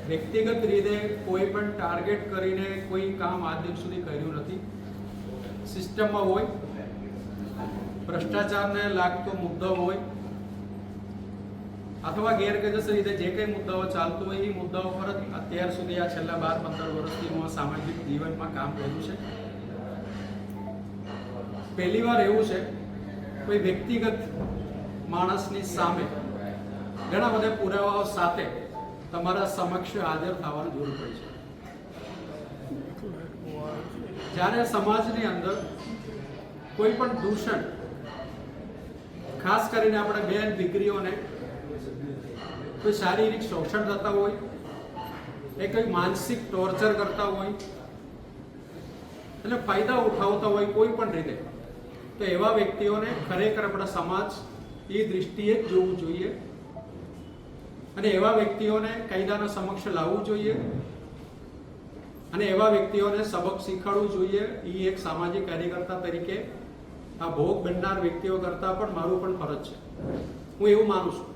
વ્યક્તિગત રીતે કોઈ પણ ટાર્ગેટ કરીને કોઈ કામ આજ દિન સુધી કર્યું નથી. સિસ્ટમમાં હોય, ભ્રષ્ટાચારને લાગતો મુદ્દો હોય અથવા ગેરકાયદેસર રીતે જે કંઈ મુદ્દાઓ ચાલતો હોય એ મુદ્દાઓ પર જ અત્યાર સુધી આ છેલ્લા 12-15 વર્ષથી હું સામાજિક જીવનમાં કામ કર્યું છે. પહેલી વાર એવું છે કોઈ વ્યક્તિગત માણસની સામે ઘણા બધા પુરાવાઓ સાથે તમારા સમક્ષ હાજર થવાની જરૂર પડી છે. જ્યારે સમાજની અંદર કોઈ પણ દૂષણ, ખાસ કરીને આપણે બેન દીકરીઓને કોઈ શારીરિક શોષણ થતા હોય, એ કોઈ માનસિક ટોર્ચર કરતા હોય, એટલે ફાયદા ઉઠાવતા હોય કોઈ પણ રીતે, તો એવા વ્યક્તિઓને ખરેખર આપણા સમાજ એ દૃષ્ટિએ જ જોવું જોઈએ અને એવા વ્યક્તિઓને કાયદાના સમક્ષ લાવવું જોઈએ અને એવા વ્યક્તિઓને સબક શીખવાડવું જોઈએ. એ એક સામાજિક કાર્યકર્તા તરીકે આ ભોગ બનનાર વ્યક્તિઓ કરતાં પણ મારું પણ ફરજ છે, હું એવું માનું છું.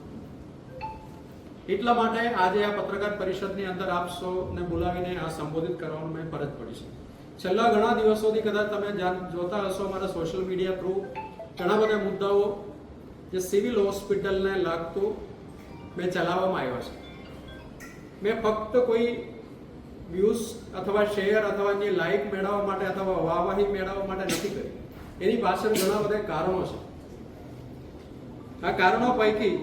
એટલા માટે આજે આ પત્રકાર પરિષદની અંદર આપ સૌને બોલાવીને આ સંબોધિત કરવાનું મેં ફરજ પડી છે. છેલ્લા ઘણા દિવસોથી કદાચ તમે જોતા હશો અમારા સોશિયલ મીડિયા થ્રુ ઘણા બધા મુદ્દાઓ જે સિવિલ હોસ્પિટલને લાગતું મેં ચલાવવામાં આવ્યા છે. મેં ફક્ત કોઈ વ્યૂઝ અથવા શેર અથવા જે લાઇક મેળવવા માટે અથવા વાહવાહી મેળવવા માટે નથી કરી. એની પાછળ ઘણા બધા કારણો છે. આ કારણો પૈકી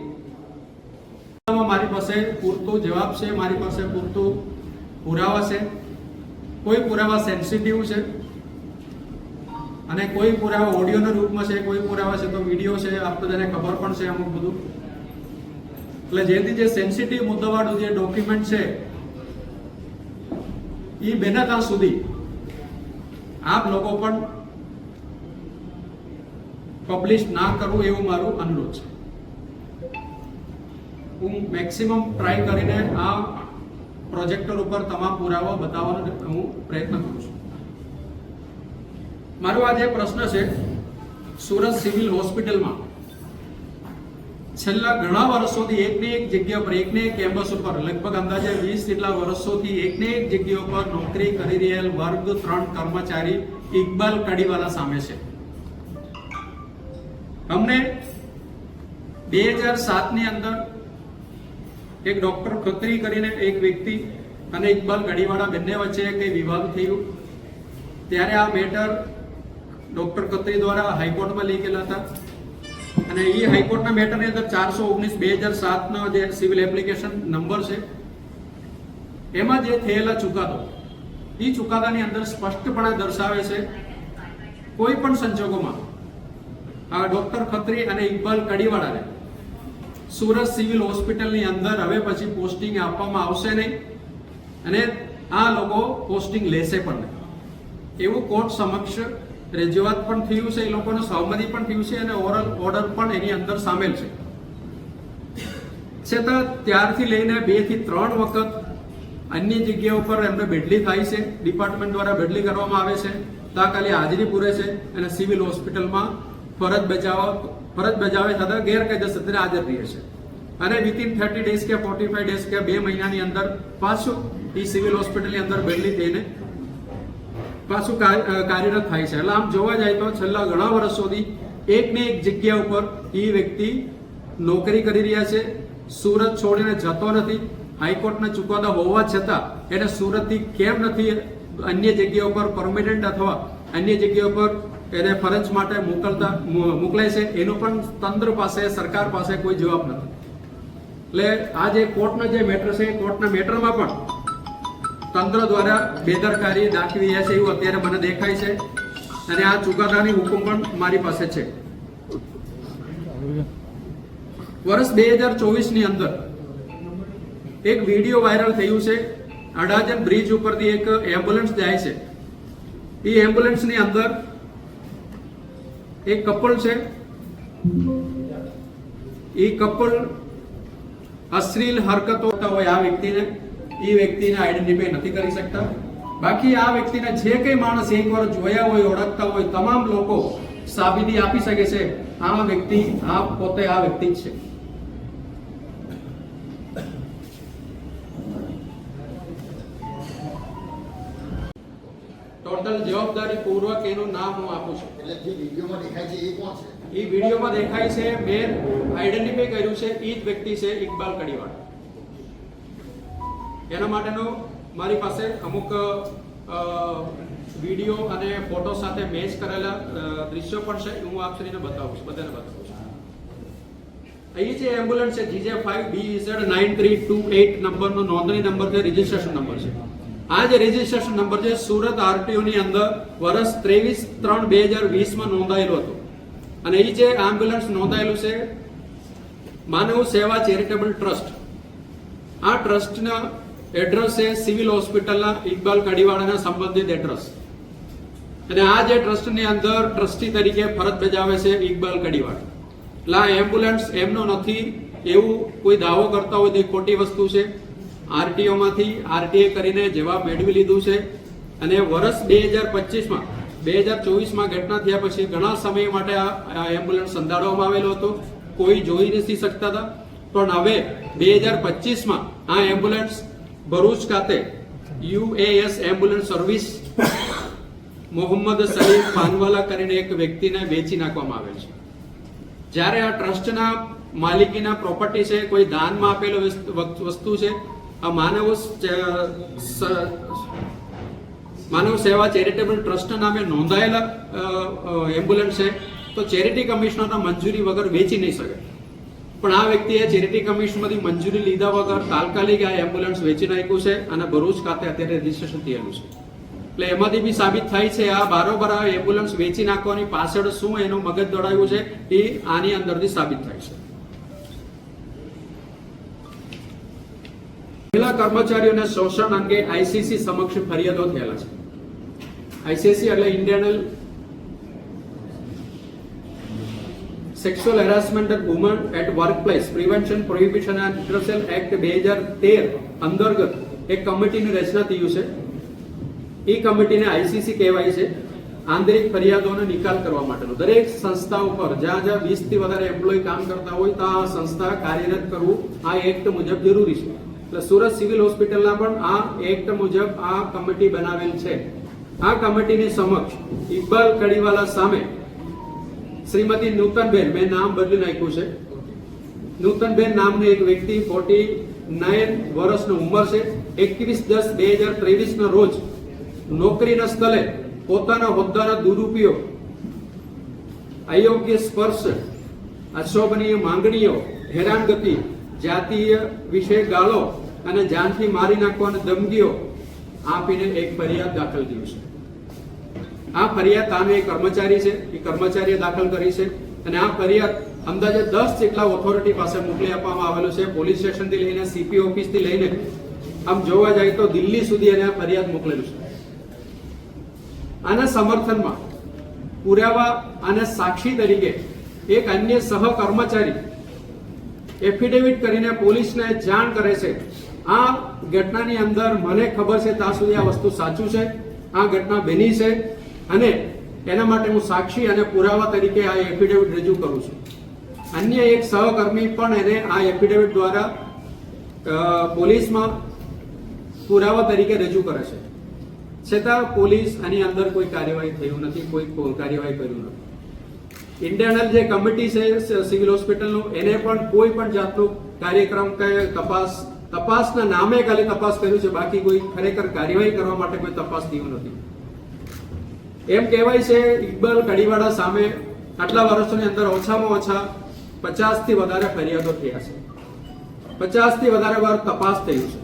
મારી પાસે પૂરતો જવાબ છે, મારી પાસે પૂરતો પુરાવા છે. કોઈ પુરાવા સેન્સિટિવ છે અને કોઈ પુરાવા ઓડિયોના રૂપમાં છે, કોઈ પુરાવા છે તો વિડીયો છે, આપ તો જેને ખબર પણ છે અમુક બધું. એટલે જેથી જે સેન્સિટિવ મુદ્દાવાળું જે ડોક્યુમેન્ટ છે એ બને ત્યાં સુધી આપ લોકો પણ પબ્લિશ ના કરવું એવું મારું અનુરોધ છે. હું મેક્સિમમ ટ્રાય કરીને આ પ્રોજેક્ટર ઉપર તમામ પુરાવા બતાવવાનો હું પ્રયત્ન કરું છું. મારો આ જે પ્રશ્ન છે, સુરત સિવિલ હોસ્પિટલમાં છેલ્લા ઘણા વર્ષોથી એકને એક જગ્યા પર, એકને એક કેમ્પસ ઉપર લગભગ અંદાજે 20 જેટલા વર્ષોથી એકને એક જગ્યા પર નોકરી કરી રહેલ વર્ગ 3 કર્મચારી ઇકબાલ કડીવાલા સામે છે. અમને 2007 ની અંદર એક ડોક્ટર ખત્રી કરીને એક વ્યક્તિ અને ઇકબાલ કડીવાળા બંને વચ્ચે કઈ વિવાદ થયું ત્યારે આ મેટર ડોક્ટર ખત્રી દ્વારા હાઈકોર્ટમાં લઈ ગયેલા હતા અને એ હાઈકોર્ટના મેટરની અંદર 419/2007 નો જે સિવિલ એપ્લિકેશન નંબર છે એમાં જે થયેલા ચુકાદો, એ ચુકાદાની અંદર સ્પષ્ટપણે દર્શાવે છે કોઈ પણ સંજોગોમાં આ ડોક્ટર ખત્રી અને ઇકબાલ કડીવાળાને સુરત સિવિલ હોસ્પિટલની અંદર હવે પછી પોસ્ટિંગ આપવામાં આવશે નહીં અને આ લોકો પોસ્ટિંગ લેશે પણ નહીં એવું કોર્ટ સમક્ષ રજૂઆત પણ થયું છે. એ લોકોનું સહમતિ પણ થયું છે અને ઓરલ ઓર્ડર પણ એની અંદર સામેલ છે. છતાં ત્યારથી લઈને 2 થી 3 વખત અન્ય જગ્યાઓ પર એમને બદલી થાય છે, ડિપાર્ટમેન્ટ દ્વારા બદલી કરવામાં આવે છે, તાત્કાલિક હાજરી પૂરે છે અને સિવિલ હોસ્પિટલમાં ફરજ બજાવે છતાં ગેરકાયદેસર રીતે હાજર રહે છે અને વિથિન 30 ડેઝ કે 45 ડેઝ કે 2 મહિનાની અંદર પાછું એ સિવિલ હોસ્પિટલની અંદર બદલી થઈને પાછું કાર્યરત થાય છે. એટલે આમ જોવા જાય તો છેલ્લા ઘણા વર્ષોથી એકને એક જગ્યા ઉપર એ વ્યક્તિ નોકરી કરી રહ્યા છે. સુરત છોડીને જતો નથી. હાઈકોર્ટના ચુકાદા હોવા છતાં એને સુરતથી કેમ નથી અન્ય જગ્યા ઉપર પરમેનન્ટ અથવા અન્ય જગ્યા ઉપર એને ફરજ માટે મોકલાય છે એનો પણ તંત્ર પાસે, સરકાર પાસે કોઈ જવાબ નથી. એટલે આ જે કોર્ટના જે મેટર છે, કોર્ટના મેટરમાં પણ તંત્ર દ્વારા બેદરકારી દાખવી રહ્યા છે એવું અત્યારે મને દેખાય છે અને આ ચુકાદાની હુકમ પણ મારી પાસે છે. વર્ષ 2024 ની અંદર એક વિડીયો વાયરલ થયું છે. અડાજણ બ્રિજ ઉપરથી એક એમ્બ્યુલન્સ જાય છે. એ એમ્બ્યુલન્સની અંદર એક કપલ છે. એ કપલ અશ્લીલ હરકતો હોય આ વ્યક્તિને આઈડેન્ટિફાઈ નથી કરી શકતા. બાકી આ વ્યક્તિને જે કઈ માણસ એકવાર જોયા હોય, ઓળખતા હોય, તમામ લોકો સાબિતી આપી શકે છે આ વ્યક્તિ પોતે આ વ્યક્તિ જ છે. ટોટલ જવાબદારી પૂર્વક એનું નામ હું આપું છું. એટલે જે વિડીયોમાં દેખાય છે એ કોણ છે? એ વિડીયોમાં દેખાય છે, મેન આઈડેન્ટિફાઈ કર્યું છે, એ જ વ્યક્તિ છે ઇકબાલ કડીવાળા. એના માટેનો મારી પાસે અમુક વિડીયો અને ફોટો સાથે મેચ કરેલા દ્રશ્યો પણ છે. હું આપ શ્રીને બતાવું છું, બધાને બતાવું છું. અહીં જે એમ્બ્યુલન્સ છે GJ5BZ9328 નંબરનો નોંધણી નંબર છે, રજીસ્ટ્રેશન નંબર છે. આ જે રજીસ્ટ્રેશન નંબર છે સુરત RTO ની અંદર વર્ષ 23/3/2020 માં નોંધાયેલો હતો. અને એ જે એમ્બ્યુલન્સ નોંધાયેલું છે માનવ સેવા ચેરિટેબલ ટ્રસ્ટ. આ ટ્રસ્ટના એડ્રેસ છે સિવિલ હોસ્પિટલના ઇકબાલ કડીવાળાના સંબંધિત એડ્રેસ. અને આ જે ટ્રસ્ટની અંદર ટ્રસ્ટી તરીકે ફરજ બજાવે છે ઇકબાલ કડીવાળા. એટલે આ એમ્બ્યુલન્સ એમનો નથી એવું કોઈ દાવો કરતા હોય તો એ ખોટી વસ્તુ છે. RTO માંથી RTA કરીને જવાબ મેળવી લીધું છે. અને વર્ષ 2025માં 2024માં ઘટના થયા પછી ઘણા સમય માટે આ એમ્બ્યુલન્સ સંધાડવામાં આવેલો હતો. કોઈ જોઈ નથી શકતા હતા. પણ હવે 2025માં આ એમ્બ્યુલન્સ ભરૂચ ખાતે UAS ambulance service Mohammad Salim Panwala કરીને એક વ્યક્તિને વેચી નાખવામાં આવેલ છે. જ્યારે આ ટ્રસ્ટના માલિકીના પ્રોપર્ટી છે, કોઈ દાનમાં આપેલો વસ્તુ છે. આ માનવ સેવા ચેરિટેબલ ટ્રસ્ટના નામે નોંધાયેલા એમ્બ્યુલન્સ છે. તો ચેરિટી કમિશનરના મંજૂરી વગર વેચી નહીં શકે. પણ આ વ્યક્તિએ ચેરિટી કમિશનમાંથી મંજૂરી લીધા વગર તાત્કાલિક આ એમ્બ્યુલન્સ વેચી નાખ્યું છે અને ભરૂચ ખાતે અત્યારે રજીસ્ટ્રેશન થયેલું છે. એટલે એમાંથી બી સાબિત થાય છે આ બારોબાર આ એમ્બ્યુલન્સ વેચી નાખવાની પાછળ શું એનું મગજ દોડાવ્યું છે એ આની અંદરથી સાબિત થાય છે. મહિલા કર્મચારીઓના શોષણ અંગે ICC સમક્ષ ફરિયાદો થયેલા છે. ICC એટલે Indian sexual harassment of woman at workplace prevention prohibition and redressal act 2013 અંતર્ગત એક કમિટીની રચના થયું છે. એ કમિટીને ICC કહેવાય છે, આંતરિક ફરિયાદોનો નિકાલ કરવા માટેનો. દરેક સંસ્થા ઉપર જ્યાં 20 થી વધારે એમ્પ્લોય કામ કરતા હોય તો આ સંસ્થા કાર્યરત કરવું આ એક્ટ મુજબ જરૂરી છે. એટલે સુરત સિવિલ હોસ્પિટલના પણ આ એક્ટ મુજબ આ કમિટી બનાવેલ છે. આ કમિટીની સમક્ષ ઇકબાલ કડીવાલા સામે શ્રીમતી નૂતનબેન, મેં નામ બદલી નાખ્યું છે, નૂતનબેન નામની એક વ્યક્તિ 49 વર્ષની ઉંમર છે. 21/10/2023 ના રોજ નોકરીના સ્થળે પોતાના હોદ્દાના દુરુપયોગ, અયોગ્ય સ્પર્શ, અશોભનીય માંગણીઓ, હેરાનગતિ, જાતીય વિશે ગાળો અને જાનથી મારી નાખવાની ધમકીઓ આપીને એક ફરિયાદ દાખલ કરી છે. આ ફરિયાદ તાનો એક કર્મચારી છે, એ કર્મચારીએ દાખલ કરી છે. અને આ ફરિયાદ અંદાજે 10 જેટલા ઓથોરિટી પાસે મોકલી આપવામાં આવેલું છે. પોલીસ સ્ટેશનથી લઈને CP ઓફિસથી લઈને આમ જોવા જાય તો દિલ્હી સુધી એને આ ફરિયાદ મોકલેલું છે. આના સમર્થનમાં પુરાવા અને સાક્ષી તરીકે એક અન્ય સહકર્મચારી એફિડેવિટ કરીને પોલીસને જાણ કરે છે. આ ઘટનાની અંદર મને ખબર છે ત્યાં સુધી આ વસ્તુ સાચું છે, આ ઘટના બની છે અને એના માટે હું સાક્ષી અને પુરાવા તરીકે આ એફિડેવિટ રજૂ કરું છું. અન્ય એક સહકર્મી પણ એને આ એફિડેવિટ દ્વારા પોલીસમાં પુરાવા તરીકે રજૂ કરે છે. છતાં પોલીસ આની અંદર કોઈ કાર્યવાહી થયું નથી, કોઈ કાર્યવાહી કર્યું નથી. ઇન્ટરનલ જે કમિટી છે સિવિલ હોસ્પિટલનું, એને પણ કોઈ પણ જાતનો કાર્યક્રમ કે તપાસના નામે ખાલી તપાસ કર્યું છે, બાકી કોઈ ખરેખર કાર્યવાહી કરવા માટે કોઈ તપાસ થયું નથી. એમ કહેવાય છે ઇકબાલ કડીવાળા સામે આટલા વર્ષોની અંદર ઓછામાં ઓછા 50 થી વધારે ફરિયાદો થયા છે. 50 થી વધારે વાર તપાસ થયું છે.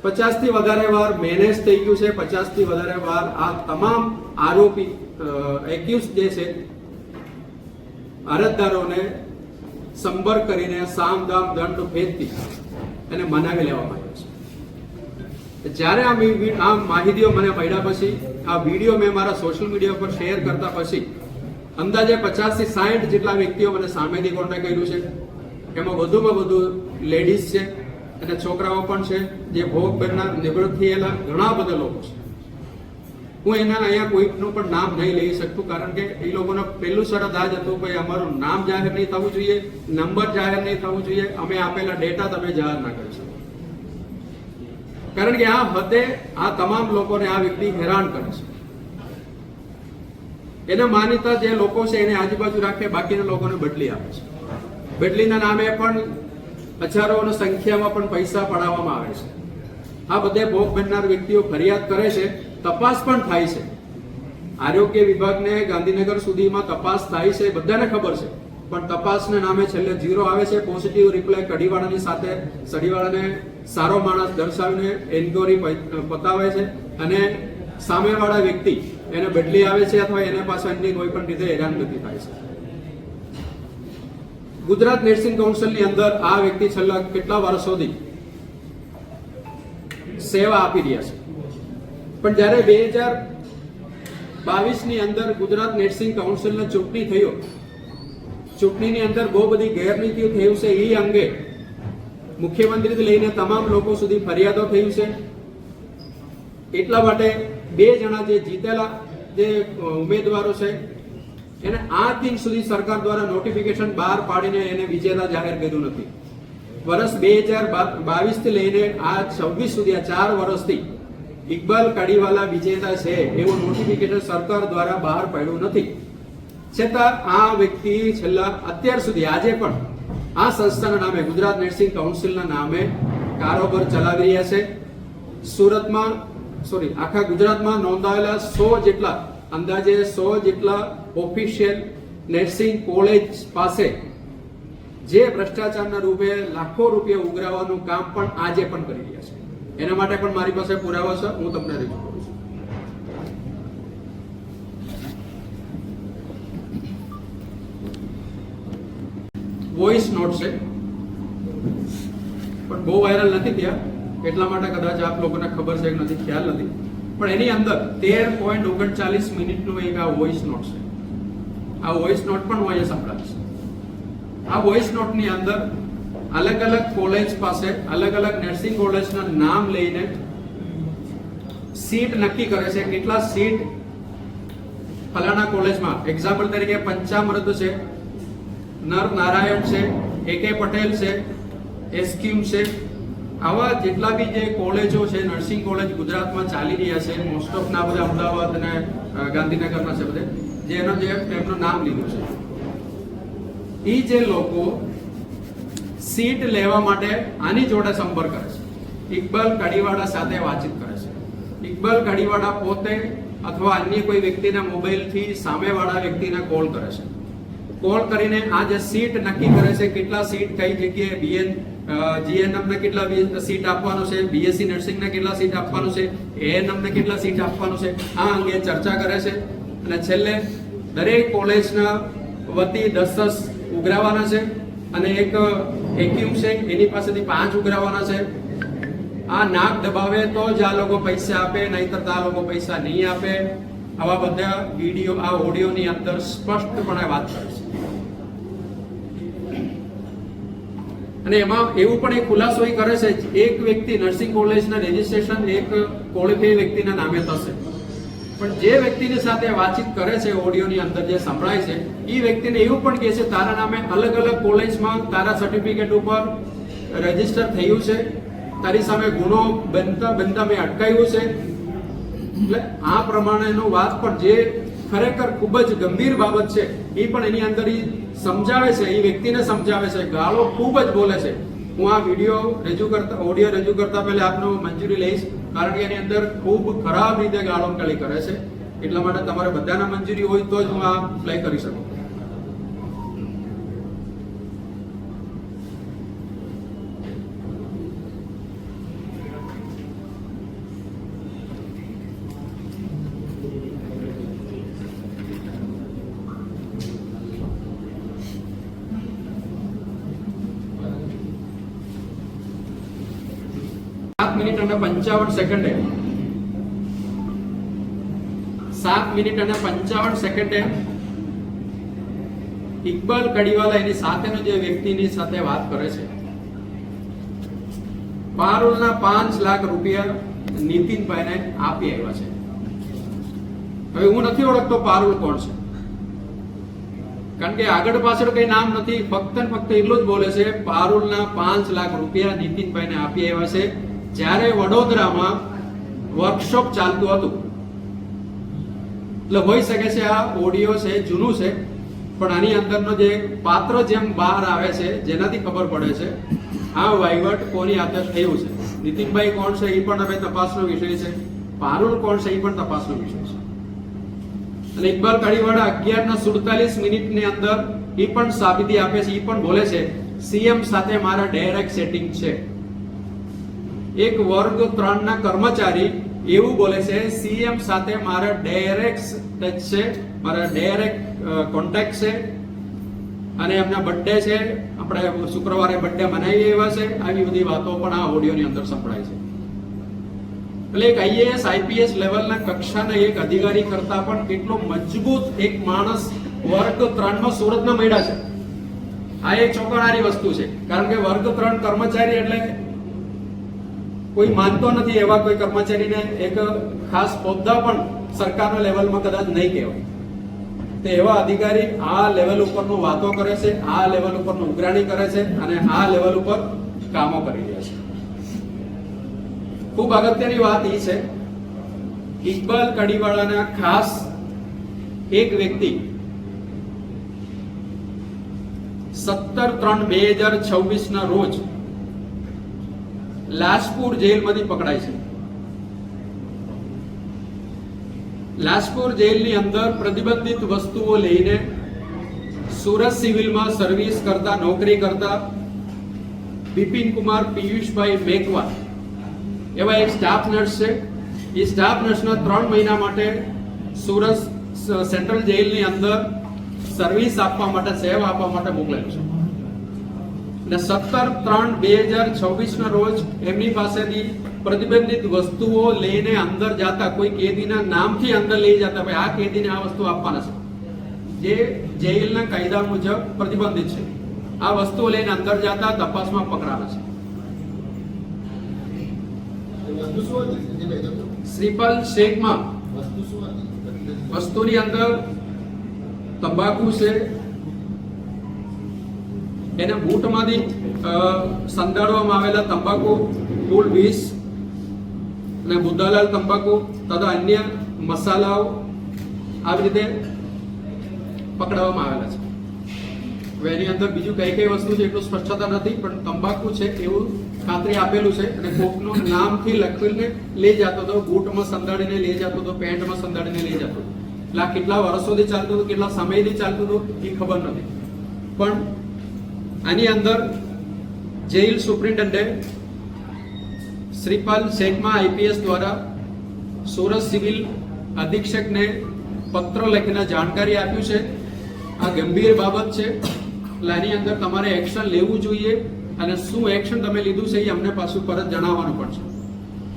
50 થી વધારે વાર મેનેજ થઈ ગયું છે. 50 થી વધારે વાર આ તમામ આરોપી એક્યુઝ જે છે અરજદારોને સંપર્ક કરીને સામ દામ દંડ ભેદથી એને મનાવી લેવામાં આવ્યો છે. જ્યારે આ માહિતીઓ મને મળ્યા પછી, આ વિડીયો મેં મારા સોશિયલ મીડિયા પર શેર કરતા પછી અંદાજે 50 થી 60 જેટલા વ્યક્તિઓ મને સામેથી કોન્ટેક્ટ કર્યું છે. એમાં વધુમાં વધુ લેડીઝ છે અને છોકરાઓ પણ છે, જે ભોગ બનનાર નિવૃત્ત થયેલા ઘણા બધા લોકો છે. હું એના અહીંયા કોઈનું પણ નામ નહીં લઈ શકતું, કારણ કે એ લોકોનો પહેલું શરત આ જ હતું કે અમારું નામ જાહેર નહીં થવું જોઈએ, નંબર જાહેર નહીં થવું જોઈએ, અમે આપેલા ડેટા તમે જાહેર ના કરી શકો. કારણ કે આ હદે આ તમામ લોકોને આ વ્યક્તિ હેરાન કરે છે. એના માન્યતા જે લોકો છે એને આજુબાજુ રાખે, બાકીના લોકોને બદલી આપે છે. બદલીના નામે પણ હજારોની સંખ્યામાં પણ પૈસા પડાવવામાં આવે છે. આ બધે ભોગ બનનાર વ્યક્તિઓ ફરિયાદ કરે છે, તપાસ પણ થાય છે. આરોગ્ય વિભાગને ગાંધીનગર સુધીમાં તપાસ થાય છે, બધાને ખબર છે, પણ તપાસના નામે છેલ્લે 0 આવે છે. પોઝિટિવ રિપ્લાય કડીવાળાની સાથે સડીવાળાને સારો માણસ દર્શાવીને એન્ક્વાયરી પતાવે છે અને સામેવાળા વ્યક્તિ એને બદલી આવે છે અથવા એને પાસે અન્ય કોઈ પણ રીતે હેરાનગતિ થાય છે. ગુજરાત નર્સિંગ કાઉન્સિલની અંદર આ વ્યક્તિ છેલ્લા કેટલા વર્ષોથી સેવા આપી રહ્યા છે, પણ જ્યારે 2022ની અંદર ગુજરાત નર્સિંગ કાઉન્સિલને ચૂંટણી થયો, ચૂંટણીની અંદર બહુ બધી ગેરરીતિઓ થયું છે. એ અંગે મુખ્યમંત્રીથી લઈને તમામ લોકો સુધી ફરિયાદો થયું છે. એટલા માટે 2 જણા જે જીતેલા જે ઉમેદવારો છે એને આ દિન સુધી સરકાર દ્વારા નોટિફિકેશન બહાર પાડીને એને વિજેતા જાહેર કર્યું નથી. વર્ષ 2022 થી લઈને આ 26 સુધી, આ 4 વર્ષથી ઇકબાલ કાડીવાલા વિજેતા છે એવું નોટિફિકેશન સરકાર દ્વારા બહાર પાડ્યું નથી. છતાં આ વ્યક્તિ છેલ્લા અત્યાર સુધી આજે પણ આ સંસ્થાના નામે, ગુજરાત નર્સિંગ કાઉન્સિલના નામે કારોબાર ચલાવી રહ્યા છે. સુરતમાં આખા ગુજરાતમાં નોંધાયેલા 100 જેટલા, અંદાજે 100 જેટલા ઓફિશિયલ નર્સિંગ કોલેજ પાસે જે ભ્રષ્ટાચારના રૂપે લાખો રૂપિયા ઉઘરાવવાનું કામ પણ આજે પણ કરી રહ્યા છે. એના માટે પણ મારી પાસે પુરાવા છે, હું તમને રજૂ કરું છું. વોઇસ નોટ છે, પણ બહુ વાયરલ નથી થયા, એટલા માટે કદાચ આપ લોકોને ખબર છે કે નથી, ખ્યાલ નથી. પણ એની અંદર 13.39 મિનિટનું એક આ વોઇસ નોટ છે. આ વોઇસ નોટ પણ હું અહીંયા સંભળાવીશ. આ વોઇસ નોટની અંદર અલગ અલગ કોલેજ પાસે અલગ અલગ નર્સિંગ કોલેજના નામ લઈને સીટ નક્કી કરે છે. કેટલા સીટ ફલાણા કોલેજમાં, એક્ઝામ્પલ તરીકે પંચામૃત છે, નર નારાયણ છે, AK પટેલ છે, એસક્યુમ છે, આવા જેટલા બી જે કોલેજો છે, નર્સિંગ કોલેજ ગુજરાતમાં ચાલી રહ્યા છે, મોસ્ટ ઓફ ના બધા અમદાવાદ અને ગાંધીનગરના છે બધે, એમનું નામ લીધું છે. એ જે લોકો સીટ લેવા માટે આની જોડે સંપર્ક કરે છે, ઇકબાલ કાડીવાળા સાથે વાતચીત કરે છે. ઇકબાલ કાડીવાળા પોતે અથવા અન્ય કોઈ વ્યક્તિના મોબાઈલથી સામેવાળા વ્યક્તિને કોલ કરે છે. કોલ કરીને આ જે સીટ નક્કી કરે છે, કેટલા સીટ કઈ જગ્યાએ GNM ને કેટલા સીટ આપવાનું છે, BSc નર્સિંગ ને કેટલા સીટ આપવાનું છે, ANM ને કેટલા સીટ આપવાનું છે, આ અંગે ચર્ચા કરે છે. અને છેલ્લે દરેક કોલેજના વતી 10 ઉઘરાવાના છે અને એક એક્યુમ છે એની પાસેથી 5 ઉઘરાવાના છે. આ નાક દબાવે તો જ આ લોકો પૈસા આપે, નહીતર આ લોકો પૈસા નહીં આપે. આવા બધા વિડીયો, આ ઓડિયોની અંદર સ્પષ્ટપણે વાત કરે છે. અને એમાં એવું પણ એક ખુલાસો કરે છે, એક વ્યક્તિ નર્સિંગ કોલેજના રજીસ્ટ્રેશન એક ક્વોલિફાઈડ વ્યક્તિના નામે થશે, પણ જે વ્યક્તિની સાથે વાતચીત કરે છે ઓડિયોની અંદર જે સંભળાય છે, એ વ્યક્તિને એવું પણ કહે છે તારા નામે અલગ અલગ કોલેજમાં તારા સર્ટિફિકેટ ઉપર રજીસ્ટર થયું છે, તારી સામે ગુનો બનતા મેં અટકાવ્યું છે. એટલે આ પ્રમાણેનું વાત પણ જે ખરેખર ખૂબ જ ગંભીર બાબત છે એ પણ એની અંદર સમજાવે છે, એ વ્યક્તિને સમજાવે છે. ગાળો ખૂબ જ બોલે છે. હું આ ઓડિયો રજૂ કરતા પહેલા આપનો મંજૂરી લઈશ, કારણ કે એની અંદર ખૂબ ખરાબ રીતે ગાળો ગાળી કરે છે. એટલા માટે તમારે બધાના મંજૂરી હોય તો જ હું આ પ્લે કરી શકું. મિનિટ અને 55 સેકન્ડે 7 મિનિટ અને 55 સેકન્ડે ઇકબાલ કાડીવાલા એની સાથેનો જે વ્યક્તિની સાથે વાત કરે છે, પારુલના 5 લાખ રૂપિયા નીતિનભાઈને આપી આવ્યા છે. હવે હું નથી ઓળખતો પારુલ કોણ છે, કારણ કે આગળ પાછળ કઈ નામ નથી, ફક્ત ને ફક્ત એટલું જ બોલે છે પારુલના 5 લાખ રૂપિયા નીતિનભાઈને આપી આવ્યા છે. જ્યારે વડોદરામાં વર્કશોપ ચાલતું હતું એટલે હોઈ શકે છે આ ઓડિયો છે જૂનું છે, પણ આની અંદરનો જે પાત્ર જેમ બહાર આવે છે જેનાથી ખબર પડે છે આ વહીવટ કોની હાથે થયું છે. નીતિનભાઈ કોણ છે એ પણ હવે તપાસનો વિષય છે, પારુલ કોણ છે એ પણ તપાસનો વિષય છે. અને ઇકબાલ કાળીવાળા 11:47 ની અંદર એ પણ સાબિતી આપે છે, એ પણ બોલે છે સીએમ સાથે મારા ડાયરેક્ટ સેટિંગ છે. એક વર્ગ 3 ના કર્મચારી એવું બોલે છે સીએમ સાથે મારા ડાયરેક્ટ ટચ છે, મારા ડાયરેક્ટ કોન્ટેક્ટ છે, અને એમના બર્થડે છે, આપણે શુક્રવારે બર્થડે મનાવી એવા છે. આવી બધી વાતો પણ આ ઓડિયોની અંદર સંભળાય છે. એટલે એક આઈએએસ આઈપીએસ લેવલના કક્ષાના એક અધિકારી કરતા પણ કેટલો મજબૂત એક માણસ વર્ગ 3 માં સુરતના મળ્યા છે. આ એક ચોંકાવનારી વસ્તુ છે, કારણ કે વર્ગ 3 કર્મચારી એટલે કોઈ માનતો નથી એવા કોઈ કર્મચારીને એક ખાસ હોદ્દા પણ સરકારના લેવલમાં કદાચ નહીં કહેવાય. તો એવા અધિકારી આ લેવલ ઉપરનું વાતો કરે છે, આ લેવલ ઉપરનું ઉઘરાણી કરે છે અને આ લેવલ ઉપર કામો કરી રહ્યા છે. ખૂબ અગત્યની વાત એ છે ઇકબાલ કાળીવાળાના ખાસ એક વ્યક્તિ 17/3/2026 ના રોજ લાજપુર જેલમાંથી પકડાય છે. લાજપુર જેલની અંદર પ્રતિબંધિત વસ્તુઓ લઈને સુરત સિવિલમાં સર્વિસ કરતા નોકરી કરતા બિપિન કુમાર પિયુષભાઈ મેકવા એવા એક સ્ટાફ નર્સ છે. એ સ્ટાફ નર્સના 3 મહિના માટે સુરત સેન્ટ્રલ જેલની અંદર સર્વિસ આપવા માટે, સેવા આપવા માટે મોકલેલું છે. અને 17/3/2026 ના રોજ એમની પાસેથી પ્રતિબંધિત વસ્તુઓ લઈને અંદર જતા, કોઈ કેદીના નામથી અંદર લઈ જતા, ભાઈ આ કેદીને આ વસ્તુ આપવાના છે, જે જેલના કાયદા મુજબ પ્રતિબંધિત છે. આ વસ્તુઓ લઈને અંદર જતા તપાસમાં પકડાના છે. વસ્તુ શું હતી સંજયભાઈ? શ્રીપાલ શેખમાં વસ્તુ શું હતી? વસ્તુની અંદર તંબાકુ છે, એના બૂટમાંથી સંતાડવામાં આવેલા તંબાકુ કુલ 20 અને બુદ્ધાલાલ તંબાકુ તથા અન્ય મસાલાઓ આવી રીતે પકડવામાં આવેલા છે. હવે એની અંદર બીજું કઈ કઈ વસ્તુ છે એટલું સ્પષ્ટતા નથી, પણ તંબાકુ છે એવું ખાતરી આપેલું છે. અને કોકનું નામથી લખીને લઈ જતો હતો, બૂટમાં સંતાડીને લઈ જતો હતો, પેન્ટમાં સંતાડીને લઈ જતો હતો. એટલે આ કેટલા વર્ષોથી ચાલતું હતું, કેટલા સમયથી ચાલતું હતું એ ખબર નથી. પણ આની અંદર જેલ સુપ્રિન્ટેન્ડન્ટ શ્રીપાલ શેખમાં આઈપીએસ દ્વારા સુરત સિવિલ અધિક્ષકને પત્ર લખીને જાણકારી આપ્યું છે આ ગંભીર બાબત છે, એટલે આની અંદર તમારે એક્શન લેવું જોઈએ અને શું એક્શન તમે લીધું છે એ અમને પાછું પરત જણાવવાનું પણ છે.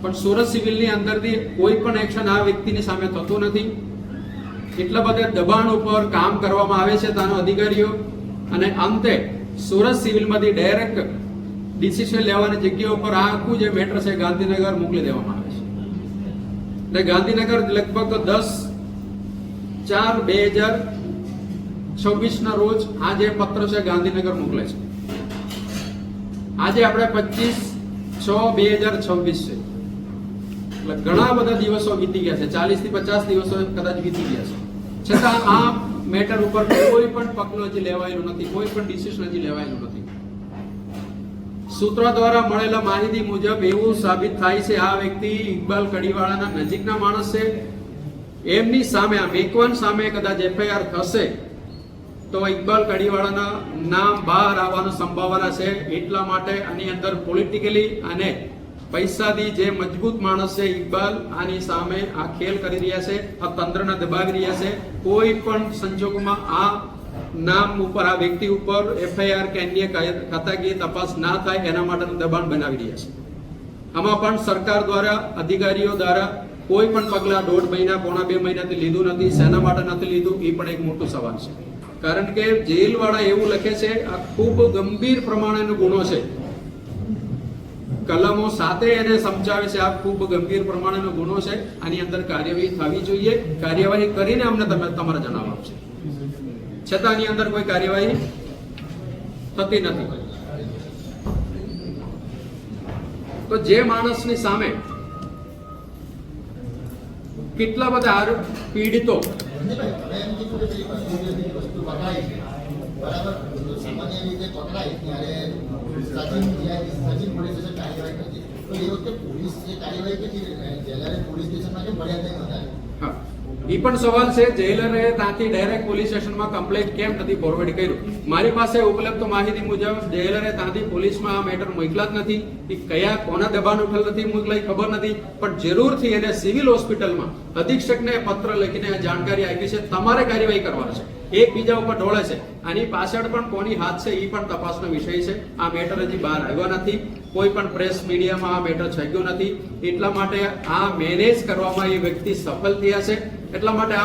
પણ સુરત સિવિલની અંદરથી કોઈ પણ એક્શન આ વ્યક્તિની સામે થતું નથી. એટલા બધા દબાણ ઉપર કામ કરવામાં આવે છે ત્યાંના અધિકારીઓ, અને અંતે સુરત સિવિલમાંથી ડાયરેક્ટ ડિસિઝન લેવાની જગ્યા ઉપર આ આખું જે મેટર છે ગાંધીનગર મોકલી દેવામાં આવે છે. એટલે ગાંધીનગર લગભગ 10/4/2026 ના રોજ આ જે પત્ર છે ગાંધીનગર મોકલે છે. આજે આપણે 25/6/2026 છે, એટલે ઘણા બધા દિવસો વીતી ગયા છે, 40 થી 50 દિવસો કદાચ વીતી ગયા છે. છતાં આ મેટર ઉપર કોઈ પણ પગલું હજી લેવાયેલું નથી, કોઈ પણ ડિસિઝન હજી લેવાયેલું નથી. સૂત્રો દ્વારા મળેલા માહિતી મુજબ એવું સાબિત થાય છે આ વ્યક્તિ ઇકબાલ કાળીવાળાના નજીકના માણસ છે. એમની સામે, આ મેકવાન સામે કદાચ એફઆઈઆર થશે તો ઇકબાલ કાળીવાળાના નામ બહાર આવવાની સંભાવના છે. એટલા માટે આની અંદર પોલિટિકલી અને પૈસાથી જે મજબૂત માણસ છે ઇકબાલ, આની સામે આ ખેલ કરી રહ્યા છે, આ તંત્રને દબાવી રહ્યા છે. કોઈ પણ સંજોગોમાં આ નામ ઉપર, આ વ્યક્તિ ઉપર એફઆઈઆર કે અન્ય ખાતાકીય તપાસ ના થાય એના માટેનું દબાણ બનાવી રહ્યા છે. આમાં પણ સરકાર દ્વારા, અધિકારીઓ દ્વારા કોઈ પણ પગલા 1.5 મહિના, પોણા 2 મહિનાથી લીધું નથી. શેના માટે નથી લીધું એ પણ એક મોટો સવાલ છે. કારણ કે જેલવાળા એવું લખે છે આ ખૂબ ગંભીર પ્રમાણેનો ગુનો છે, કલમો સાથે એને સમજાવે છે આ ખૂબ ગંભીર પ્રમાણેનો ગુનો છે, આની અંદર કાર્યવાહી થવી જોઈએ. કાર્યવાહી કરીને અમને તમારે જણાવવા આપશે. છતાં આની અંદર કોઈ કાર્યવાહી થતી નથી. તો જે માણસની સામે કેટલા બધા પીડિતો સંજયભાઈ, તમે એમ કીધું કે પેલી વસ્તુની વસ્તુ પકડાય છે, બરાબર? તો સામાન્ય રીતે પકડાય ત્યારે સચિન પોલીસ સ્ટેશન કાર્યવાહી કરતી, તો એ વખતે પોલીસ જે કાર્યવાહી કરતી જેલરે પોલીસ સ્ટેશનમાં કેમ ફરિયાદ નહીં નોંધાવી? હા એ પણ સવાલ છે. જેલરે ત્યાંથી ડાયરેક્ટ પોલીસ સ્ટેશનમાં કમ્પ્લેન્ટ કેમ નથી ફોરવર્ડ કર્યું? મારી પાસે ઉપલબ્ધ માહિતી મુજબ જેલરે ત્યાંથી પોલીસમાં આ મેટર મોકલા જ નથી. એ કયા કોના દબાણ ઉઠેલ નથી મોકલાઈ ખબર નથી, પણ જરૂરથી એને સિવિલ હોસ્પિટલમાં અધિક્ષકને પત્ર લખીને જાણકારી આપી છે. તમારે કાર્યવાહી કરવાની છે. એકબીજા ઉપર ઢોળે છે. આની પાછળ પણ કોની હાથ છે એ પણ તપાસનો વિષય છે. આ મેટર હજી બહાર આવ્યો નથી. કોઈ પણ પ્રેસ મીડિયામાં આ મેટર છગ્યો નથી. એટલા માટે આ મેનેજ કરવામાં એ વ્યક્તિ સફળ થયા છે. એટલા માટે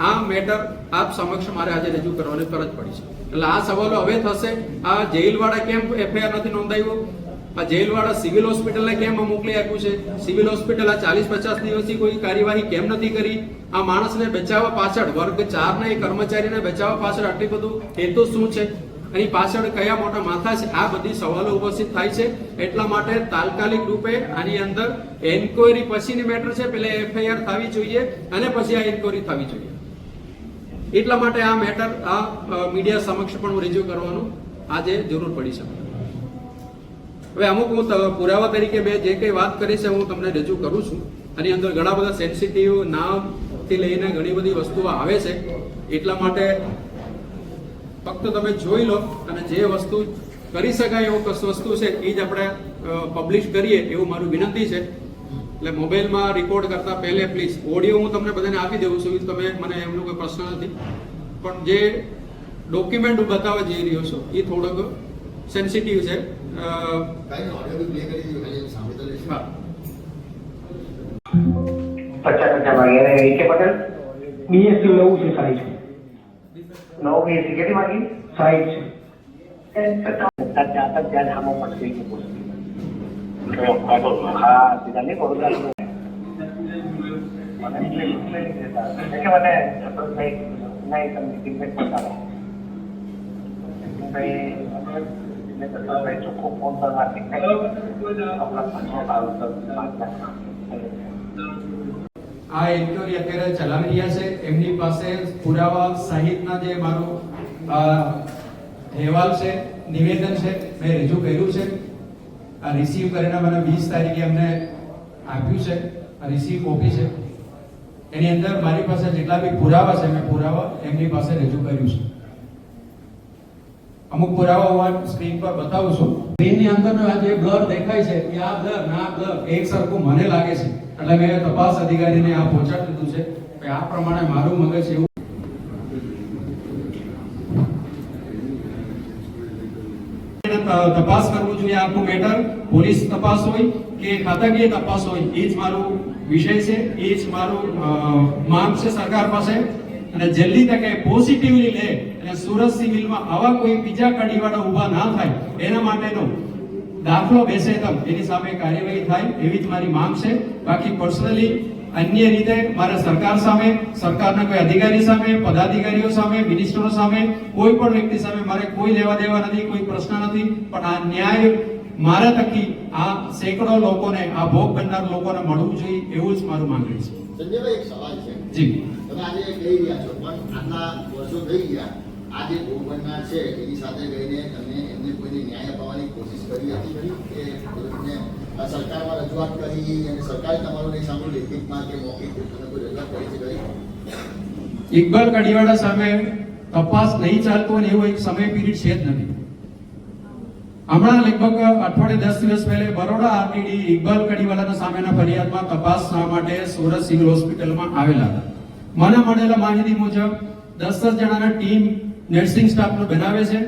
આ મેટર આપ સમક્ષ મારે આજે રજૂ કરવાની ફરજ પડી છે. એટલે આ સવાલો હવે થશે. આ જેલવાળા કેમ એફઆઈઆર નથી નોંધાવ્યું? આ જેલવાળા સિવિલ હોસ્પિટલને કેમ મોકલી આપ્યું છે? સિવિલ હોસ્પિટલ આ 40-50 દિવસથી કોઈ કાર્યવાહી કેમ નથી કરી? આ માણસને બચાવવા પાછળ વર્ગ 4 ના એ કર્મચારીને બચાવવા પાછળ આટલી બધું હેતુ શું છે? એની પાછળ કયા મોટા માથા છે? આ બધી સવાલો ઉપસ્થિત થાય છે. એટલા માટે તાત્કાલિક રૂપે આની અંદર એન્ક્વાયરી પછીની મેટર છે. પહેલા એફઆઈઆર થવી જોઈએ અને પછી આ એન્ક્વાયરી થવી જોઈએ. એટલા માટે આ મેટર આ મીડિયા સમક્ષ પણ હું રજૂ કરવાનું આજે જરૂર પડી છે. હવે અમુક હું પુરાવા તરીકે મેં જે કંઈ વાત કરી છે હું તમને રજૂ કરું છું. આની અંદર ઘણા બધા સેન્સિટિવ નામથી લઈને ઘણી બધી વસ્તુઓ આવે છે. એટલા માટે ફક્ત તમે જોઈ લો અને જે વસ્તુ કરી શકાય એવું વસ્તુ છે એ જ આપણે પબ્લિશ કરીએ એવું મારું વિનંતી છે. એટલે મોબાઈલમાં રેકોર્ડ કરતા પહેલે પ્લીઝ ઓડિયો હું તમને બધાને આપી દઉં છું. તમે મને એમનો કોઈ પ્રશ્ન નથી, પણ જે ડોક્યુમેન્ટ હું બતાવવા જઈ રહ્યો છું એ થોડોક સેન્સિટિવ છે. કાંઈ ઓડિયો બી પ્લે કરી દીધું, ખાલી સાંભળી તો લેશું. હા 50 વાગે કે પટેલ બીએસસી નવું છે સાઈડ નવ બીએસસી કેટલી વાગી સાઈડ છે ત્યાં તક ધ્યાન સામો પડશે હા સીધા નહીં બોલતા મને નહીં તમને ફીડબેક પડતા ભાઈ ચોખ્ખો ફોન પર વાત આ એન્ક્વાયરી અત્યારે ચલાવી રહ્યા છે. એમની પાસે પુરાવા સહિતના જે મારું અહેવાલ છે, નિવેદન છે, મેં રજૂ કર્યું છે. આ રિસીવ કરીને મને 20 તારીખે એમને આપ્યું છે. આ રિસીવ કોપી છે. એની અંદર મારી પાસે જેટલા બી પુરાવા છે મેં પુરાવા એમની પાસે રજૂ કર્યું છે. અમુક પુરાવા હું સ્ક્રીન પર બતાવું છું. સ્ક્રીનની અંદરનો આ જે બ્લર દેખાય છે એ આ બ્લર ના બ્લર એક સરખું મને લાગે છે. એટલે મેં તપાસ અધિકારીને આ પહોંચાડી દીધું છે કે આ પ્રમાણે મારું મગજ એવું તપાસ કરવું જોઈએ. આખું મેટર પોલીસ તપાસ હોય કે ખાતાકીય તપાસ હોય એ જ મારું વિષય છે, એ જ મારું માંગ છે સરકાર પાસે. અને જલ્દી તકે પોઝિટિવલી લે અને સુરત સિવિલમાં આવા કોઈ બીજા કડીવાળા ઊભા ના થાય એના માટેનો દાખલો બેસે તમ એની સામે કાર્યવાહી થાય એવી જ મારી માંગ છે. બાકી પર્સનલી અન્ય રીતે મારા સરકાર સામે, સરકારના કોઈ અધિકારી સામે, પદાધિકારીઓ સામે, મિનિસ્ટરો સામે, કોઈ પણ વ્યક્તિ સામે મારે કોઈ લેવા દેવા નથી, કોઈ પ્રશ્ન નથી. પણ આ ન્યાય મારા થકી આ સેંકડો લોકોને, આ ભોગ બનનાર લોકોને મળવું જોઈએ એવું જ મારું માંગણી છે. સંજયભાઈ, એક સવાલ છે. જી, તમે આજે કહી રહ્યા છો, પણ આટલા વર્ષો થઈ ગયા, આ જે ભોગ બનનાર છે એની સાથે ગઈને તમે એમને કોઈને ન્યાય અપાવવાની કોશિશ કરી હતી ખરી? કે એમને સરકારમાં રજૂઆત કરી અને સરકારે તમારું નહીં સાંભળ્યું, લેખિતમાં કે મૌખિક તમે કોઈ રજૂઆત કરી છે ખરી? ઇકબાલ કડીવાળા સામે તપાસ નહીં ચાલતો અને એવો એક સમય પીરિયડ છે જ નથી. હમણાં લગભગ અઠવાડિયે 10 દિવસ પહેલા બરોડા આરટીડી ઇકબાલ કડીવાલાના સામેના ફરિયાદમાં તપાસ માટે સુરત સિવિલ હોસ્પિટલમાં આવેલા હતા. મને મળેલા માહિતી મુજબ 10 જણાના ટીમ નર્સિંગ સ્ટાફનો બનાવે છે.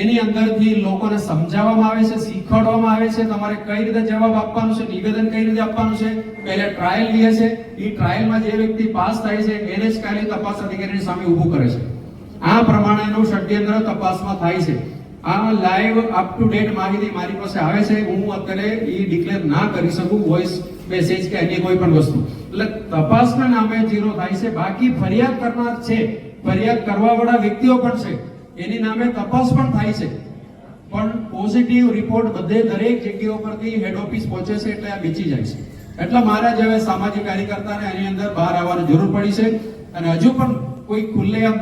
એની અંદરથી લોકોને સમજાવવામાં આવે છે, શીખવાડવામાં આવે છે તમારે કઈ રીતે જવાબ આપવાનો છે, નિવેદન કઈ રીતે આપવાનું છે. પહેલા ટ્રાયલ લે છે. એ ટ્રાયલમાં જે વ્યક્તિ પાસ થાય છે એને જ કાલે તપાસ અધિકારીની સામે ઊભું કરે છે. આ પ્રમાણેનું ષડયંત્ર તપાસમાં થાય છે. આ લાઈવ અપ ટુ ડેટ માહિતી મારી પાસે આવે છે. હું અત્યારે એ ડિક્લેર ના કરી શકું વોઇસ મેસેજ કે અન્ય કોઈ પણ વસ્તુ. એટલે તપાસના નામે જીરો થાય છે. બાકી ફરિયાદ કરનાર છે, ફરિયાદ કરવા વાળા વ્યક્તિઓ પણ છે, એની નામે તપાસ પણ થાય છે. પણ પોઝિટિવ રિપોર્ટ બધે દરેક જગ્યાઓ પરથી હેડ ઓફિસ પહોંચે છે એટલે આ બેચી જાય છે. એટલે મારે જે હવે સામાજિક કાર્યકર્તાને એની અંદર બહાર આવવાની જરૂર પડી છે અને હજુ પણ કોઈ ખુલ્લેઆમ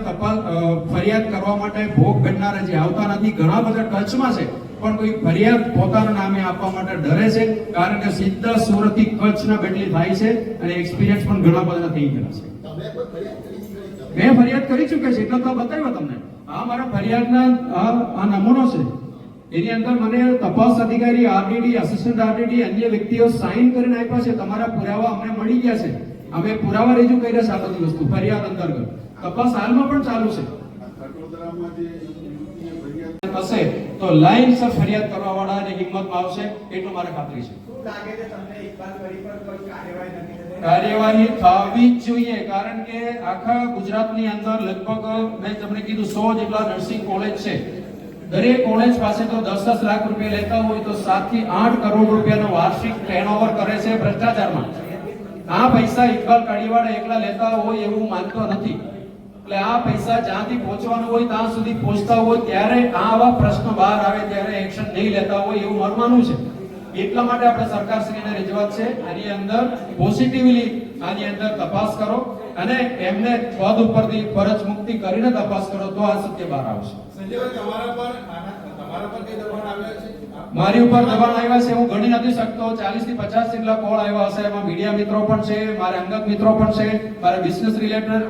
ફરિયાદ કરવા માટે ભોગ બનનારા જે આવતા નથી, ઘણા બધા ટચમાં છે પણ કોઈ ફરિયાદ પોતાના નામે આપવા માટે ડરે છે, કારણ કે સીધા સુરત થી કચ્છના બેટલી થાય છે અને એક્સપિરિયન્સ પણ ઘણા બધા થઈ ગયેલા છે. તમે કોઈ ફરિયાદ કરી છે? મેં ફરિયાદ કરી ચૂક્યા છે, એટલે તો બતાવ્યો તમને. આ મારા ફરિયાદના આ નમૂનો છે. એની અંદર મને તપાસ અધિકારી, આરડીડી, આસિસ્ટન્ટ આરડીડી, અન્ય વ્યક્તિઓ સાઇન કરીને આપ્યા છે. તમારા પુરાવા અમને મળી ગયા છે, અમે પુરાવા રજૂ કર્યા છે. આ બધી વસ્તુ ફરિયાદ અંતર્ગત તપાસ હાલમાં પણ ચાલુ છે. હશે તો લાઈન સર ફરિયાદ કરવા વાળાની હિંમતમાં આવશે, એટલું મારે ખાતરી છે. કાર્યવાહી થવી જ જોઈએ, કારણ કે આખા ગુજરાતની અંદર લગભગ મેં તમને કીધું 100 જેટલા નર્સિંગ કોલેજ છે. દરેક કોલેજ પાસે તો 10-10 લાખ રૂપિયા લેતા હોય તો 7 થી 8 કરોડ રૂપિયાનો વાર્ષિક ટર્નઓવર કરે છે ભ્રષ્ટાચારમાં. આ પૈસા ઇકબાલ કાડીવાળા એકલા લેતા હોય એવું માનતો નથી. એટલે આ પૈસા જ્યાંથી પહોંચવાનું હોય ત્યાં સુધી પહોંચતા હોય ત્યારે આવા પ્રશ્નો બહાર આવે ત્યારે એક્શન નહીં લેતા હોય એવું માનવાનું છે. એટલા માટે આપણે સરકારશ્રીને રજૂઆત છે, આની અંદર પોઝિટિવલી આની અંદર તપાસ કરો અને એમને પદ ઉપરથી ફરજ મુક્તિ કરીને તપાસ કરો તો આ સત્ય બહાર આવશે. મારી ઉપર દબાણ આવ્યા છે હું ગણી નથી શકતો. 40 થી 50 જેટલા કોલ આવ્યા હશે. એમાં મીડિયા મિત્રો પણ છે, મારા અંગત મિત્રો પણ છે, મારા બિઝનેસ રિલેટેડ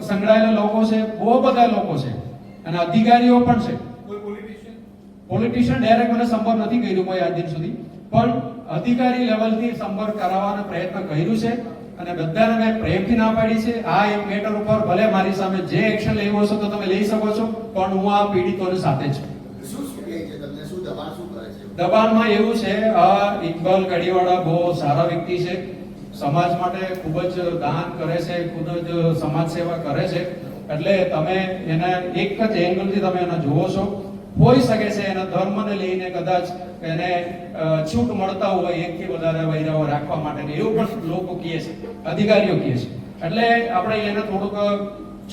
સંકળાયેલા લોકો છે, બહુ બધા લોકો છે અને અધિકારીઓ પણ છે. પોલિટિશિયન ડાયરેક્ટ મને સંપર્ક નથી કર્યો કોઈ આજ દિન સુધી, પણ અધિકારી લેવલથી સંપર્ક કરાવવાનો પ્રયત્ન કર્યું છે અને બધાને મેં પ્રેમથી ના પાડી છે. આ એક મેટર ઉપર ભલે મારી સામે જે એક્શન લેવો છો તો તમે લઈ શકો છો, પણ હું આ પીડિતોની સાથે છું. દબાણમાં એવું છે, આ ઇકબાલ કાડીવાળા બહુ સારા વ્યક્તિ છે, સમાજ માટે ખૂબ જ દાન કરે છે, ખૂબ જ સમાજ સેવા કરે છે. એટલે તમે એને એક જ એંગલથી તમે એને જુઓ છો. હોઈ શકે છે એના ધર્મને લઈને કદાચ એને છૂટ મળતા હોય એકથી વધારે વૈરાઓ રાખવા માટે, એવું પણ લોકો કહે છે, અધિકારીઓ કહે છે. એટલે આપણે એને થોડુંક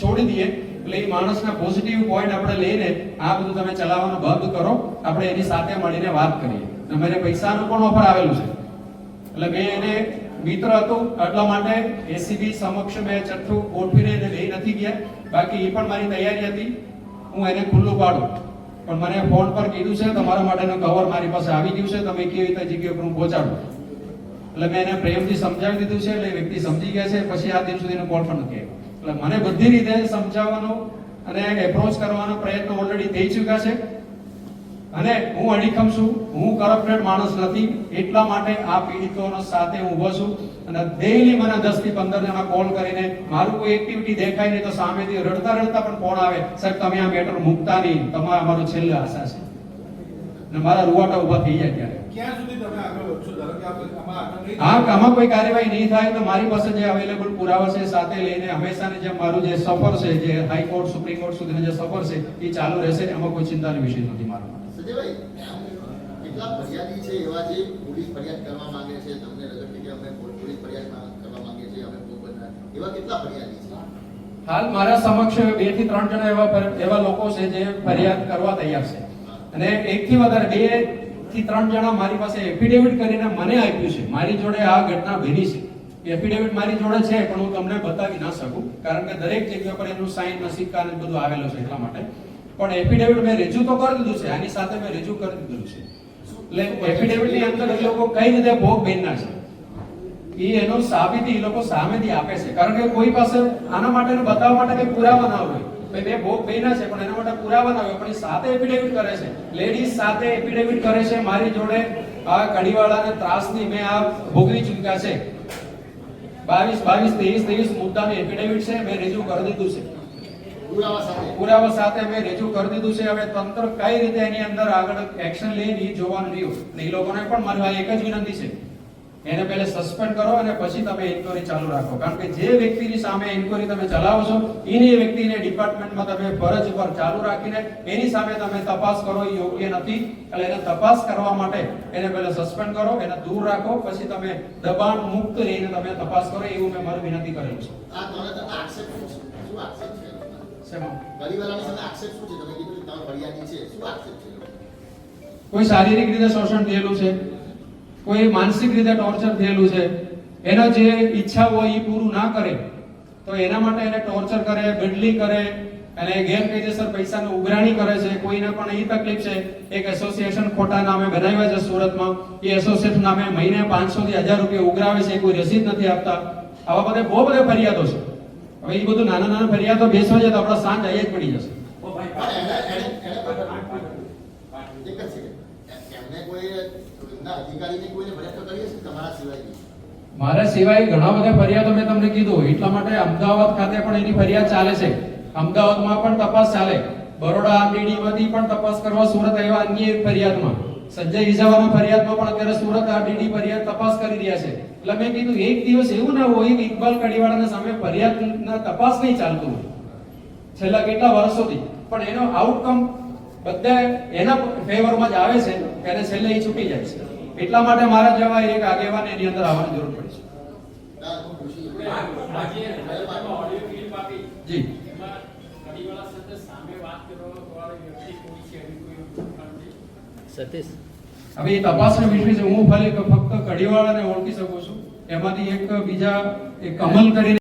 છોડી દઈએ. એટલે એ માણસના પોઝિટિવ પોઈન્ટ આપણે લઈને આ બધું તમે ચલાવવાનું બંધ કરો, આપણે એની સાથે મળીને વાત કરીએ. મને પૈસાનું પણ ઓફર આવેલું છે, એટલે મેં એને મિત્ર હતો એટલા માટે એસીબી સમક્ષ મેં ચઠ્ઠું ગોઠવીને એને લઈ નથી ગયા. બાકી એ પણ મારી તૈયારી હતી હું એને ખુલ્લું પાડું, પણ મને ફોન પર કીધું છે તમારા માટેનું કવર મારી પાસે આવી ગયું છે, તમે કેવી રીતે જગ્યા પર હું પહોંચાડું. એટલે મેં એને પ્રેમથી સમજાવી દીધું છે, એટલે વ્યક્તિ સમજી ગયા છે. પછી આ દિન સુધીનો કોલ પણ નથી આવ્યો. એટલે મને બધી રીતે સમજાવવાનો અને એપ્રોચ કરવાનો પ્રયત્ન ઓલરેડી થઈ ચૂક્યા છે અને હું અડીખમ છું, હું કરપ્ટેડ માણસ નથી. એટલા માટે આ પીડિતોનો સાથે હું ઉભો છું અને ડેઈલી મને 10 થી 15 જણા કોલ કરીને મારું કોઈ એક્ટિવિટી દેખાય નહીં તો સામેથી રડતા રડતા પણ ફોન આવે, સાહેબ તમે આ મેટર મૂકતા નહીં, તમારા અમારો છેલ્લે આશા છે. અને મારા રૂવાટા ઉભા થઈ જાય ત્યારે ક્યાં સુધી તમે આગળ વધશો? ધારો કે આમાં કોઈ કાર્યવાહી નહીં થાય તો મારી પાસે જે અવેલેબલ પુરાવા છે સાથે લઈને હંમેશાની જેમ મારું જે સફર છે, જે હાઈકોર્ટ સુપ્રીમ કોર્ટ સુધીનો જે સફર છે એ ચાલુ રહેશે. એમાં કોઈ ચિંતાનો વિષય નથી મારો. સંજયભાઈ, કેટલા ફરિયાદી છે એવા જે પોલીસ ફરિયાદ કરવા માંગે છે, તમને રજૂ કે અમે પોલીસ ફરિયાદ કરવા માંગે છે, અમે ભોગ બનનાર, એવા કેટલા ફરિયાદી છે? હાલ મારા સમક્ષ 2 થી 3 જણા એવા લોકો છે જે ફરિયાદ કરવા તૈયાર છે અને 1 થી વધારે 2 થી 3 જણા મારી પાસે એફિડેવિટ કરીને મને આપ્યું છે. મારી જોડે આ ઘટના બની છે, એફિડેવિટ મારી જોડે છે પણ હું તમને બતાવી ના શકું, કારણ કે દરેક જગ્યા પર એનું સાઇન સિક્કા ને બધું આવેલું છે એટલા માટે. પણ એફિડેવિટ મેં રજૂ તો કરી દીધું છે, આની સાથે મેં રજૂ કરી દીધું છે. એટલે એફિડેવિટ ની અંદર એ લોકો કઈ રીતે ભોગ બનના છે એ એનો સાબિતી એ લોકો સામેથી આપે છે, કારણ કે કોઈ પાસે આના માટેનું બતાવવા માટે કઈ પુરાવા ના હોય. બે ભોગ બન્યા છે પણ એના માટે પુરાવા ના હોય, પણ એ સાથે એફિડેવિટ કરે છે, લેડીઝ સાથે એફિડેવિટ કરે છે. મારી જોડે આ કડીવાળાને ત્રાસની મેં આ ભોગવી ચૂક્યા છે. 22, 23 મુદ્દાની એફિડેવિટ છે, મેં રજૂ કરી દીધું છે. પુરાવા સાથે મેં રજૂ કરી દીધું છે. હવે તંત્ર કઈ રીતે એની અંદર આગળ એક્શન લે એ જોવાનું રહ્યું. અને એ લોકોને પણ મારી એક જ વિનંતી છે, એને પહેલા સસ્પેન્ડ કરો અને પછી તમે ઇન્ક્વાયરી ચાલુ રાખો, કારણ કે જે વ્યક્તિની સામે ઇન્ક્વાયરી તમે ચલાવો છો એની વ્યક્તિને ડિપાર્ટમેન્ટમાં તમે ફરજ ઉપર ચાલુ રાખીને એની સામે તમે તપાસ કરો એ યોગ્ય નથી. એટલે એને તપાસ કરવા માટે એને પહેલા સસ્પેન્ડ કરો, એને દૂર રાખો, પછી તમે દબાણ મુક્ત રહીને તમે તપાસ કરો, એવું મેં મારી વિનંતી કરેલું છે. આ તરત આક્ષેપ શું છે? શું આક્ષેપ છે? શેમાં? પરિવારની સામે આક્ષેપ શું છે? તમે કીધું કે તમે ફરિયાદી છે, શું આક્ષેપ છે? કોઈ શારીરિક રીતે શોષણ થયેલું છે, કોઈ માનસિક રીતે ટોર્ચર થયેલું છે, એનો જે ઈચ્છા હોય એ પૂરું ના કરે તો એના માટે એને ટોર્ચર કરે, બેડલી કરે અને ગેરકાયદેસર પૈસાની ઉઘરાણી કરે છે. કોઈને પણ એ તકલીફ છે, એક એસોસિએશન ખોટા નામે બનાવ્યા છે સુરતમાં, એ એસોસિએશન નામે મહિને 500 થી 1000 રૂપિયા ઉઘરાવે છે, કોઈ રસીદ નથી આપતા. આવા બધા બહુ બધા ફરિયાદો છે. હવે એ બધું નાના નાના ફરિયાદો બેસવા જાય તો આપણા સાંજ અહીંયા જ પડી જશે. પણ એક જ સેકન્ડ, એમને કોઈ એમના અધિકારીને કોઈને ફરિયાદ તો કરી હશે તમારા સિવાય? મારા સિવાય ઘણા બધા ફરિયાદો મેં તમને કીધું, એટલા માટે અમદાવાદ ખાતે પણ એની ફરિયાદ ચાલે છે. અમદાવાદમાં પણ તપાસ ચાલે, બરોડા આરડીડી માંથી પણ તપાસ કરવા સુરત આવ્યા. અન્ય એક ફરિયાદમાં સંજય ઇજાવાના ફરિયાદમાં પણ અત્યારે સુરત આરડીડી ફરિયાદ તપાસ કરી રહ્યા છે. એટલે મેં કીધું એક દિવસ એવું ના હોય કે ઇકબાલ કડીવાળાના સામે ફરિયાદના તપાસ નહીં ચાલતું હોય છેલ્લા કેટલા વર્ષોથી, પણ એનો આઉટકમ બધા એના ફેવરમાં જ આવે છે અને છેલ્લે એ છૂટી જાય છે. એટલા માટે મારા જેવા એક આગેવાન એની અંદર આવવાની જરૂર પડી છે. ના, હું પૂછી જી સતીશ હવે એ તપાસનો વિષય છે. હું ફક્ત કડીવાળાને ઓળખી શકું છું. એમાંથી એક બીજા એક કમલ કરીને